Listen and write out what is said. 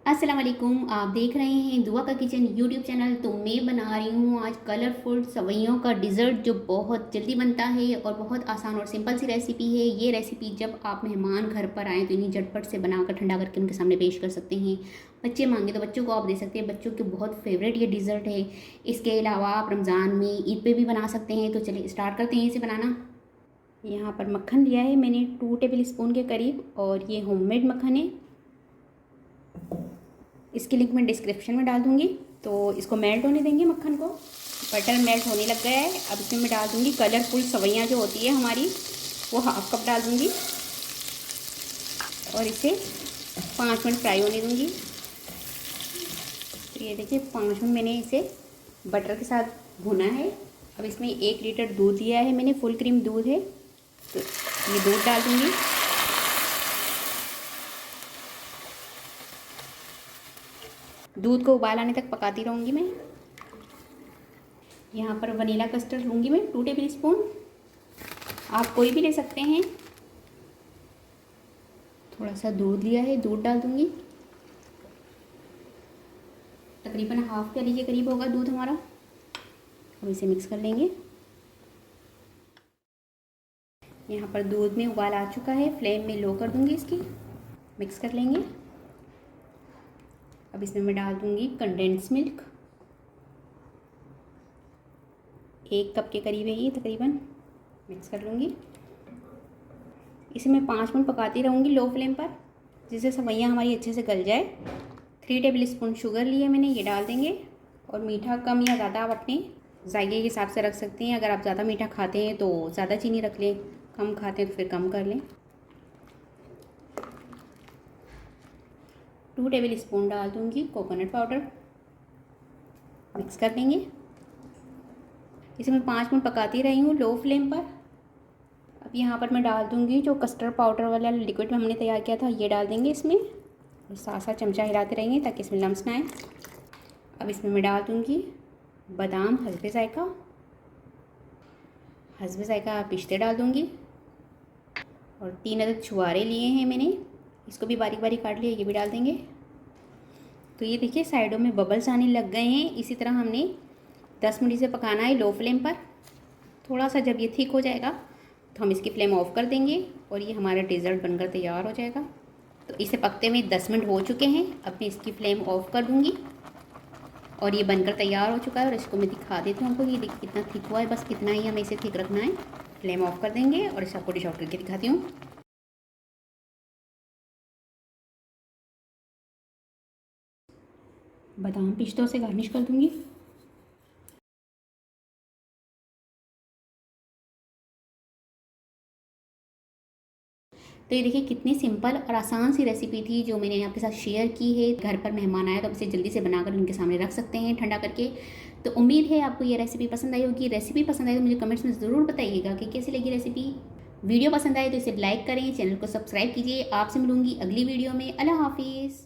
अस्सलाम वालेकुम। आप देख रहे हैं दुआ का किचन यूट्यूब चैनल। तो मैं बना रही हूँ आज कलरफुल सवैयों का डिज़र्ट जो बहुत जल्दी बनता है और बहुत आसान और सिंपल सी रेसिपी है। ये रेसिपी जब आप मेहमान घर पर आएँ तो इन्हें झटपट से बनाकर ठंडा करके उनके सामने पेश कर सकते हैं। बच्चे मांगे तो बच्चों को आप दे सकते हैं, बच्चों के बहुत फेवरेट ये डिज़र्ट है। इसके अलावा आप रमज़ान में, ईद पे भी बना सकते हैं। तो चलिए स्टार्ट करते हैं इसे बनाना। यहाँ पर मक्खन लिया है मैंने 2 टेबल स्पून के करीब, और ये होममेड मक्खन है। इसकी लिंक मैं डिस्क्रिप्शन में डाल दूँगी। तो इसको मेल्ट होने देंगे मक्खन को। बटर मेल्ट होने लग गया है। अब इसमें मैं डाल दूँगी कलरफुल सवैयाँ जो होती है हमारी, वो 1/2 कप डाल दूँगी और इसे 5 मिनट फ्राई होने दूँगी। तो ये देखिए 5 मिनट मैंने इसे बटर के साथ भुना है। अब इसमें 1 लीटर दूध लिया है मैंने, फुल क्रीम दूध है। तो ये दूध डाल दूँगी। दूध को उबाल आने तक पकाती रहूँगी मैं। यहाँ पर वनीला कस्टर्ड लूँगी मैं 2 टेबल स्पून। आप कोई भी ले सकते हैं। थोड़ा सा दूध लिया है, दूध डाल दूँगी। तकरीबन हाफ प्याली के करीब होगा दूध हमारा। अब इसे मिक्स कर लेंगे। यहाँ पर दूध में उबाल आ चुका है। फ्लेम में लो कर दूँगी इसकी। मिक्स कर लेंगे। अब इसमें मैं डाल दूँगी कंडेंस मिल्क, 1 कप के करीब है ये तकरीबन। मिक्स कर लूँगी। इसे मैं 5 मिनट पकाती रहूँगी लो फ्लेम पर, जिससे सवैयाँ हमारी अच्छे से गल जाए। 3 टेबल स्पून शुगर लिए मैंने, ये डाल देंगे। और मीठा कम या ज़्यादा आप अपने जायके के हिसाब से रख सकते हैं। अगर आप ज़्यादा मीठा खाते हैं तो ज़्यादा चीनी रख लें, कम खाते हैं तो फिर कम कर लें। 2 टेबल स्पून डाल दूँगी कोकोनट पाउडर। मिक्स कर लेंगे। इसे मैं 5 मिनट पकाती रही हूँ लो फ्लेम पर। अब यहाँ पर मैं डाल दूँगी जो कस्टर्ड पाउडर वाला लिक्विड हमने तैयार किया था, ये डाल देंगे इसमें। और साथ साथ चमचा हिलाते रहेंगे ताकि इसमें लम्स ना आए। अब इसमें मैं डाल दूँगी बादाम हस्बे ज़ायका पिस्ते डाल दूँगी। और 3 अदद छुहारे लिए हैं मैंने, इसको भी बारीक बारीक काट लिया, ये भी डाल देंगे। तो ये देखिए साइडों में बबल्स आने लग गए हैं। इसी तरह हमने 10 मिनट इसे पकाना है लो फ्लेम पर। थोड़ा सा जब ये थिक हो जाएगा तो हम इसकी फ्लेम ऑफ कर देंगे और ये हमारा डेज़र्ट बनकर तैयार हो जाएगा। तो इसे पकते हुए 10 मिनट हो चुके हैं। अब मैं इसकी फ्लेम ऑफ कर दूँगी और ये बनकर तैयार हो चुका है। और इसको मैं दिखा देती हूँ आपको, ये देखिए कितना थिक हुआ है। बस कितना ही हमें इसे थिक रखना है। फ्लेम ऑफ कर देंगे और इसे आपको डिश आउट करके दिखाती हूँ। बादाम पिस्तों से गार्निश कर दूँगी। तो ये देखिए कितनी सिंपल और आसान सी रेसिपी थी जो मैंने आपके साथ शेयर की है। घर पर मेहमान आए तो आप इसे जल्दी से बनाकर उनके सामने रख सकते हैं ठंडा करके। तो उम्मीद है आपको ये रेसिपी पसंद आई होगी। रेसिपी पसंद आई तो मुझे कमेंट्स में ज़रूर बताइएगा कि कैसी लगी रेसिपी। वीडियो पसंद आए तो इसे लाइक करें, चैनल को सब्सक्राइब कीजिए। आपसे मिलूंगी अगली वीडियो में। अल्लाह हाफिज़।